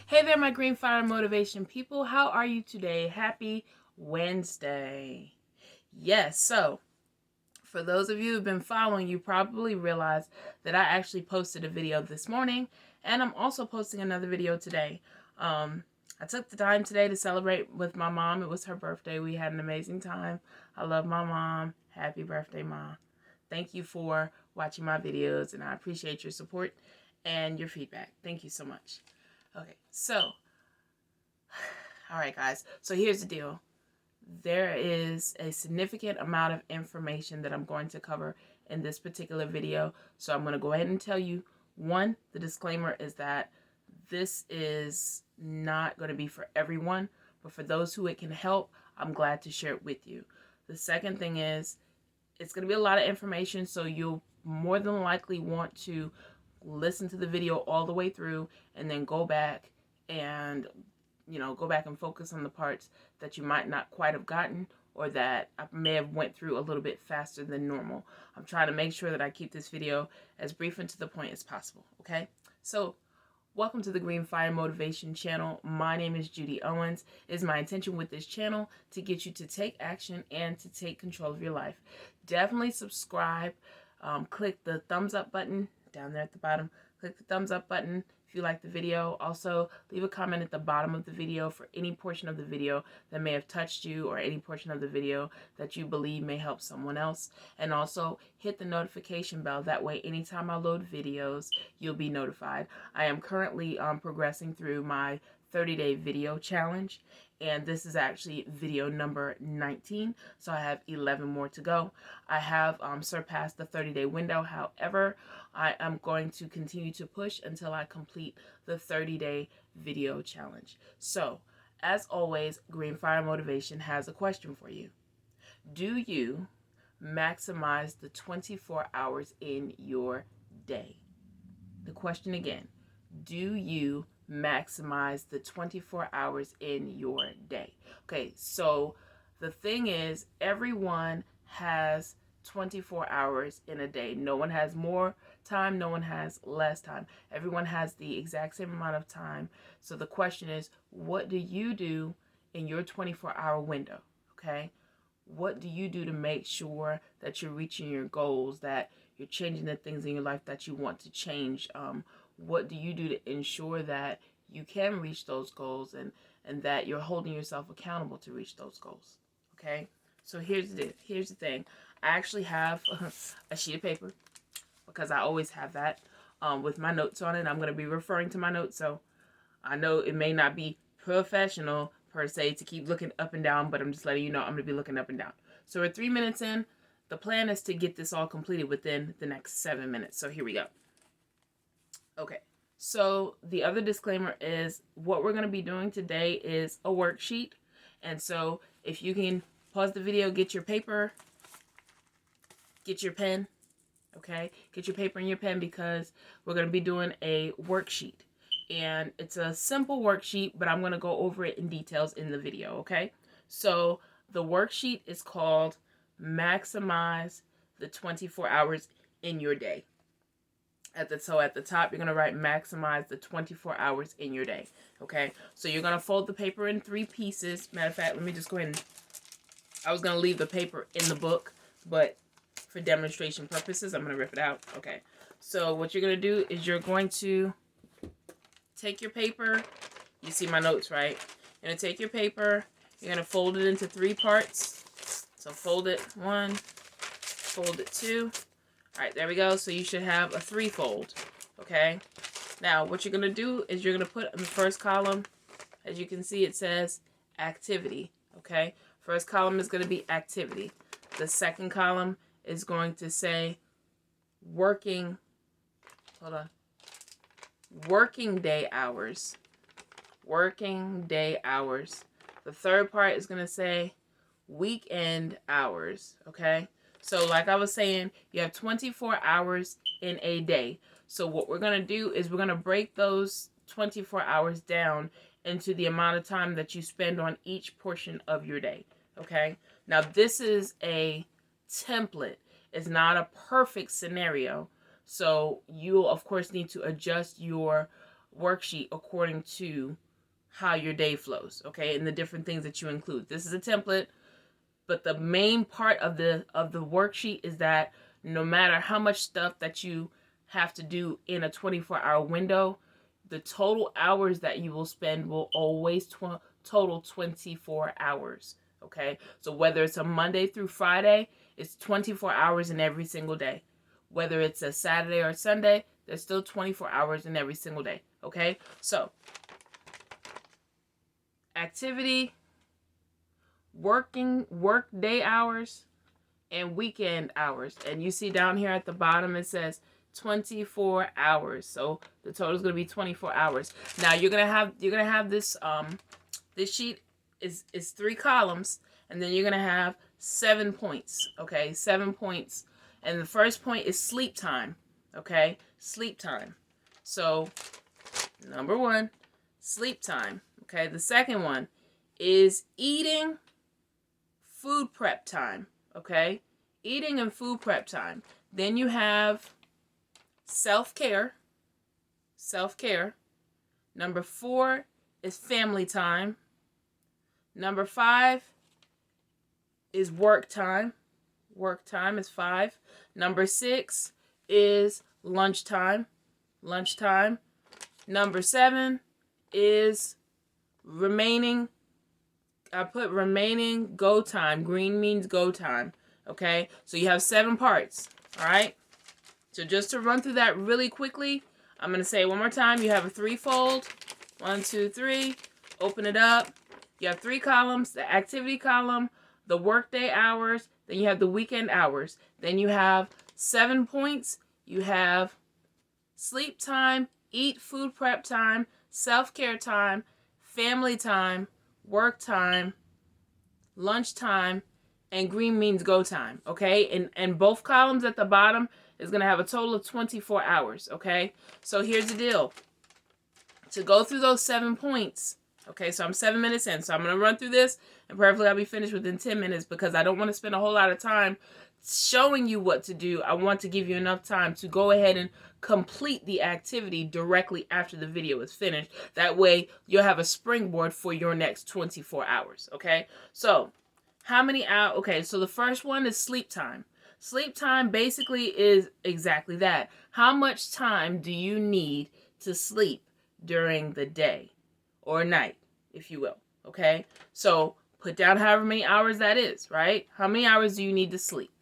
Hey there, my Green Fire Motivation people. How are you today? Happy Wednesday. Yes, so for those of you who've been following, you probably realized that I actually posted a video this morning, and I'm also posting another video today. I took the time today to celebrate with my mom. It was her birthday. We had an amazing time. I love my mom. Happy birthday, Mom. Thank you for watching my videos, and I appreciate your support and your feedback. Thank you so much. Okay, so, all right, guys. So here's the deal. There is a significant amount of information that I'm going to cover in this particular video. So I'm going to go ahead and tell you, one, the disclaimer is that this is not going to be for everyone, but for those who it can help, I'm glad to share it with you. The second thing is, it's going to be a lot of information, so you'll more than likely want to listen to the video all the way through and then go back and go back and focus on the parts that you might not quite have gotten, or that I may have went through a little bit faster than normal. I'm trying to make sure that I keep this video as brief and to the point as possible, okay? So, welcome to the Green Fire Motivation channel. My name is Judy Owens. It is my intention with this channel to get you to take action and to take control of your life. Definitely subscribe. Click the thumbs up button down there at the bottom. Click the thumbs up button if you like the video. Also, leave a comment at the bottom of the video for any portion of the video that may have touched you, or any portion of the video that you believe may help someone else. And also, hit the notification bell. That way, anytime I load videos, you'll be notified. I am currently progressing through my 30-day video challenge, and this is actually video number 19, so I have 11 more to go. I have surpassed the 30-day window. However, I am going to continue to push until I complete the 30-day video challenge. So, as always, Green Fire Motivation has a question for you. Do you maximize the 24 hours in your day? The question again, do you maximize the 24 hours in your day? Okay, so the thing is, everyone has 24 hours in a day. No one has more time, no one has less time. Everyone has the exact same amount of time. So the question is, what do you do in your 24-hour window? Okay? What do you do to make sure that you're reaching your goals, that you're changing the things in your life that you want to change? What do you do to ensure that you can reach those goals, and that you're holding yourself accountable to reach those goals? Okay? So here's the thing. I actually have a sheet of paper, because I always have that with my notes on it. I'm going to be referring to my notes, so I know it may not be professional per se to keep looking up and down, but I'm just letting you know I'm going to be looking up and down. So we're 3 minutes in. The plan is to get this all completed within the next 7 minutes. So here we go. Okay. So the other disclaimer is, what we're going to be doing today is a worksheet. And so if you can pause the video, get your paper, get your pen, okay? Get your paper and your pen, because we're going to be doing a worksheet. And it's a simple worksheet, but I'm going to go over it in details in the video, okay? So the worksheet is called Maximize the 24 Hours in Your Day. So at the top, you're going to write maximize the 24 hours in your day, okay? So you're going to fold the paper in 3 pieces. Matter of fact, let me just go ahead and, I was going to leave the paper in the book, but for demonstration purposes, I'm going to rip it out. Okay, so what you're going to do is you're going to take your paper. You see my notes, right? You're going to take your paper. You're going to fold it into 3 parts. So fold it 1, fold it 2. All right, there we go. So you should have a 3-fold, okay? Now, what you're going to do is you're going to put in the first column, as you can see, it says activity, okay? First column is going to be activity. The second column is going to say working day hours. Working day hours. The third part is going to say weekend hours, okay? So like I was saying, you have 24 hours in a day. So what we're going to do is we're going to break those 24 hours down into the amount of time that you spend on each portion of your day, okay? Now, this is a template. It's not a perfect scenario. So you'll, of course, need to adjust your worksheet according to how your day flows, okay, and the different things that you include. This is a template, but the main part of the worksheet is that no matter how much stuff that you have to do in a 24-hour window, the total hours that you will spend will always total 24 hours, okay? So whether it's a Monday through Friday, it's 24 hours in every single day. Whether it's a Saturday or Sunday, there's still 24 hours in every single day, okay? So, activity, work day hours, and weekend hours. And you see down here at the bottom it says 24 hours. So the total is going to be 24 hours. Now you're going to have this this sheet is 3 columns, and then you're going to have 7 points, okay? 7 points. And the first point is sleep time, okay? Sleep time. So number 1, sleep time, okay? The second one is eating, food prep time, okay? Eating and food prep time. Then you have self-care. Self-care. Number 4 is family time. Number 5 is work time. Work time is 5. Number 6 is lunchtime. Lunchtime. Number 7 is remaining. I put remaining go time. Green means go time. Okay? So you have 7 parts. Alright? So just to run through that really quickly, I'm going to say it one more time. You have a 3-fold. 1, 2, 3. Open it up. You have 3 columns. The activity column, the workday hours, then you have the weekend hours. Then you have 7 points. You have sleep time, eat, food prep time, self-care time, family time, work time, lunch time, and green means go time, okay? And both columns at the bottom is going to have a total of 24 hours, okay? So here's the deal. To go through those 7 points, okay, so I'm 7 minutes in, so I'm going to run through this, and preferably I'll be finished within 10 minutes because I don't want to spend a whole lot of time showing you what to do. I want to give you enough time to go ahead and complete the activity directly after the video is finished. That way, you'll have a springboard for your next 24 hours, okay? So, how many hours? Okay, so the first one is sleep time. Sleep time basically is exactly that. How much time do you need to sleep during the day or night, if you will, okay? So, put down however many hours that is, right? How many hours do you need to sleep,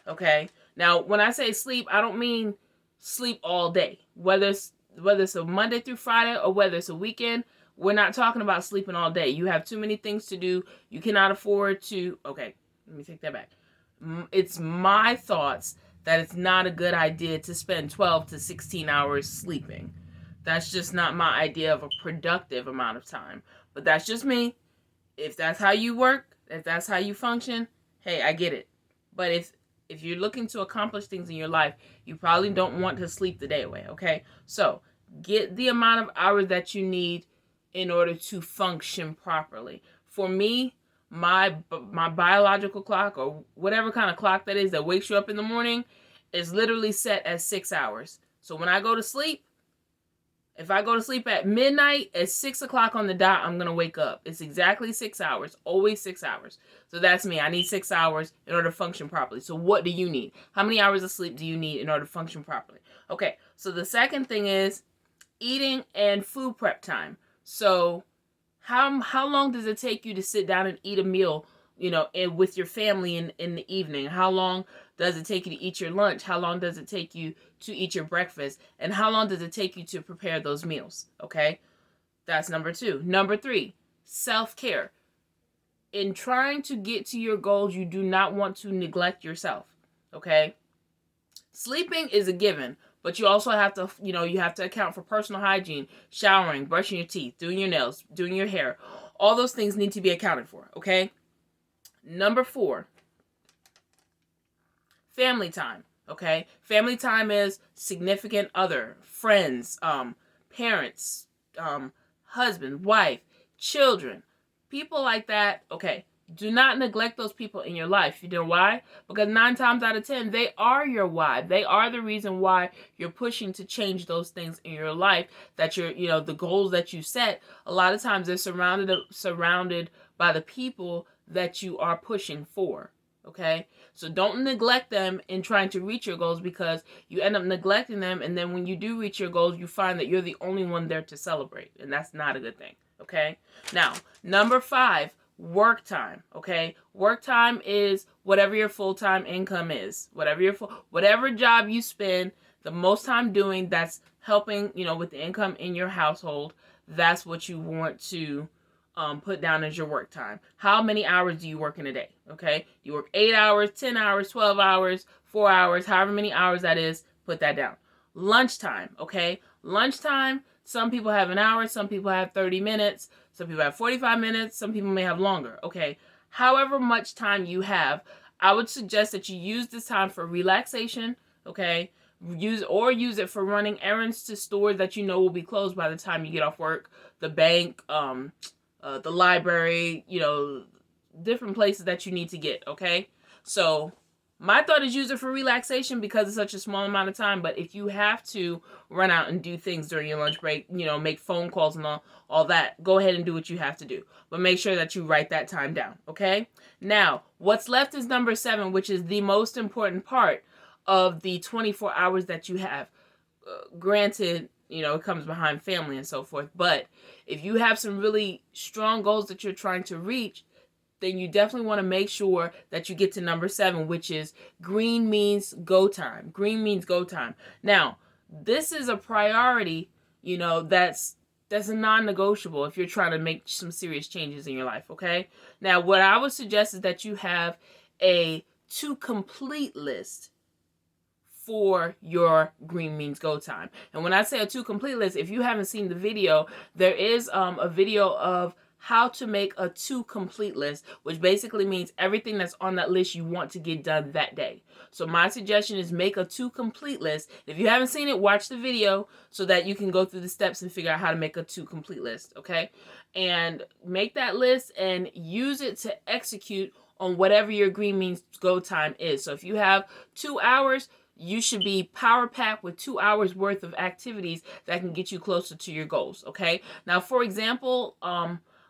okay? Now, when I say sleep, I don't mean sleep all day. Whether it's a Monday through Friday or whether it's a weekend, we're not talking about sleeping all day. You have too many things to do. You cannot afford to... Okay, let me take that back. It's my thoughts that it's not a good idea to spend 12 to 16 hours sleeping. That's just not my idea of a productive amount of time. But that's just me. If that's how you work, if that's how you function, hey, I get it. But if you're looking to accomplish things in your life, you probably don't want to sleep the day away, okay? So, get the amount of hours that you need in order to function properly. For me, my biological clock, or whatever kind of clock that is that wakes you up in the morning, is literally set at 6 hours. So when I go to sleep, if I go to sleep at midnight, at 6 o'clock on the dot, I'm going to wake up. It's exactly 6 hours. Always 6 hours. So that's me. I need 6 hours in order to function properly. So what do you need? How many hours of sleep do you need in order to function properly? Okay, so the second thing is eating and food prep time. So how long does it take you to sit down and eat a meal, and with your family in the evening? How long does it take you to eat your lunch? How long does it take you to eat your breakfast? And how long does it take you to prepare those meals? Okay, that's number 2. Number 3, self-care. In trying to get to your goals, you do not want to neglect yourself. Okay, sleeping is a given. But you also have to, you have to account for personal hygiene, showering, brushing your teeth, doing your nails, doing your hair. All those things need to be accounted for, okay? Number 4, family time, okay? Family time is significant other, friends, parents, husband, wife, children, people like that. Okay, Do not neglect those people in your life. You know why? Because 9 times out of 10, they are your why. They are the reason why you're pushing to change those things in your life, that you're, the goals that you set. A lot of times they're surrounded by the people that you are pushing for. Okay? So don't neglect them in trying to reach your goals, because you end up neglecting them, and then when you do reach your goals, you find that you're the only one there to celebrate, and that's not a good thing. Okay? Now, number 5, work time. Okay, work time is whatever your full-time income is. Whatever job you spend the most time doing that's helping, with the income in your household, that's what you want to put down as your work time. How many hours do you work in a day? Okay, you work 8 hours, 10 hours, 12 hours, 4 hours, however many hours that is, put that down. Lunchtime. Okay, lunchtime, some people have an hour, some people have 30 minutes, some people have 45 minutes, some people may have longer. Okay, however much time you have, I would suggest that you use this time for relaxation. Okay, use it for running errands to stores that will be closed by the time you get off work, the bank, the library, different places that you need to get. Okay, so my thought is use it for relaxation because it's such a small amount of time. But if you have to run out and do things during your lunch break, make phone calls and all that, go ahead and do what you have to do. But make sure that you write that time down, okay? Now, what's left is number 7, which is the most important part of the 24 hours that you have. Granted, it comes behind family and so forth. But if you have some really strong goals that you're trying to reach, then you definitely want to make sure that you get to number 7, which is green means go time. Green means go time. Now, this is a priority, that's a non-negotiable if you're trying to make some serious changes in your life, okay? Now, what I would suggest is that you have a to complete list for your green means go time. And when I say a to complete list, if you haven't seen the video, there is a video of how to make a to complete list, which basically means everything that's on that list you want to get done that day. So my suggestion is make a to complete list. If you haven't seen it, watch the video so that you can go through the steps and figure out how to make a to complete list, okay? And make that list and use it to execute on whatever your green means go time is. So if you have 2 hours, you should be power packed with 2 hours worth of activities that can get you closer to your goals, okay? Now, for example,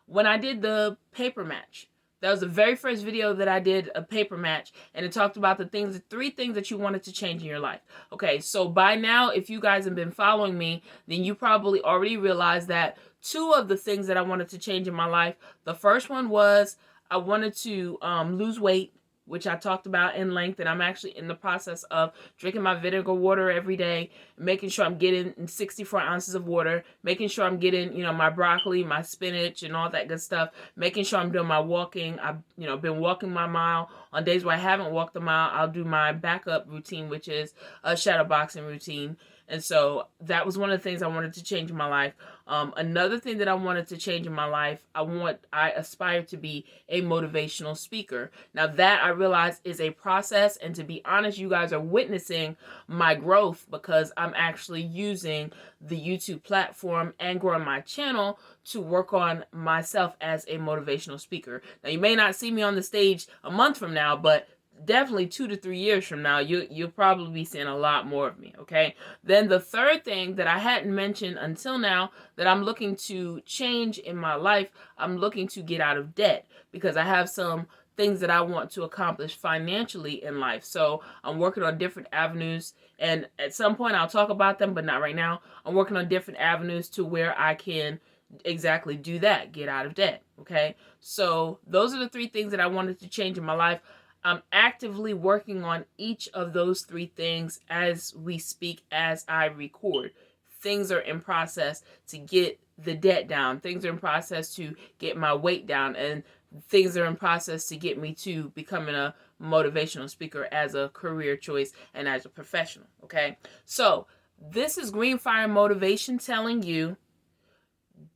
when I did the paper match, that was the very first video that I did, a paper match, and it talked about the 3 things that you wanted to change in your life. Okay, so by now, if you guys have been following me, then you probably already realized that 2 of the things that I wanted to change in my life, the first one was I wanted to lose weight, which I talked about in length, and I'm actually in the process of drinking my vinegar water every day, making sure I'm getting 64 ounces of water, making sure I'm getting, my broccoli, my spinach, and all that good stuff, making sure I'm doing my walking. I've, been walking my mile. On days where I haven't walked a mile, I'll do my backup routine, which is a shadow boxing routine. And so that was one of the things I wanted to change in my life. Another thing that I wanted to change in my life, I aspire to be a motivational speaker. Now that I realize is a process, and to be honest, you guys are witnessing my growth because I'm actually using the YouTube platform and growing my channel to work on myself as a motivational speaker. Now you may not see me on the stage a month from now, but definitely 2 to 3 years from now, you'll probably be seeing a lot more of me, okay? Then the third thing that I hadn't mentioned until now that I'm looking to change in my life, I'm looking to get out of debt because I have some things that I want to accomplish financially in life. So I'm working on different avenues, and at some point I'll talk about them, but not right now. I'm working on different avenues to where I can exactly do that, get out of debt, okay? So those are the 3 things that I wanted to change in my life. I'm actively working on each of those 3 things as we speak, as I record. Things are in process to get the debt down. Things are in process to get my weight down. And things are in process to get me to becoming a motivational speaker as a career choice and as a professional. Okay? So this is Green Fire Motivation telling you,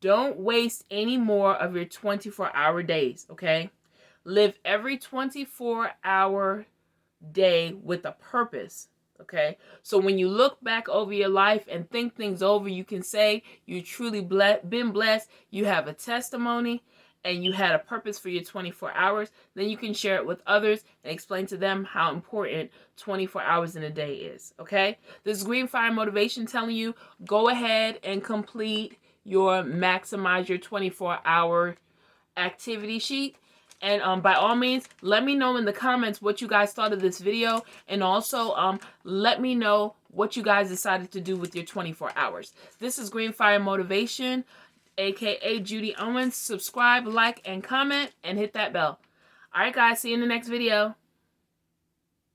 don't waste any more of your 24-hour days. Okay? Live every 24-hour day with a purpose, okay? So when you look back over your life and think things over, you can say you truly been blessed, you have a testimony, and you had a purpose for your 24 hours, then you can share it with others and explain to them how important 24 hours in a day is, okay? This is Green Fire Motivation telling you, go ahead and complete your maximize your 24-hour activity sheet. And by all means, let me know in the comments what you guys thought of this video, and also let me know what you guys decided to do with your 24 hours. This is Green Fire Motivation, aka Judy Owens. Subscribe, like, and comment, and hit that bell. All right, guys, see you in the next video.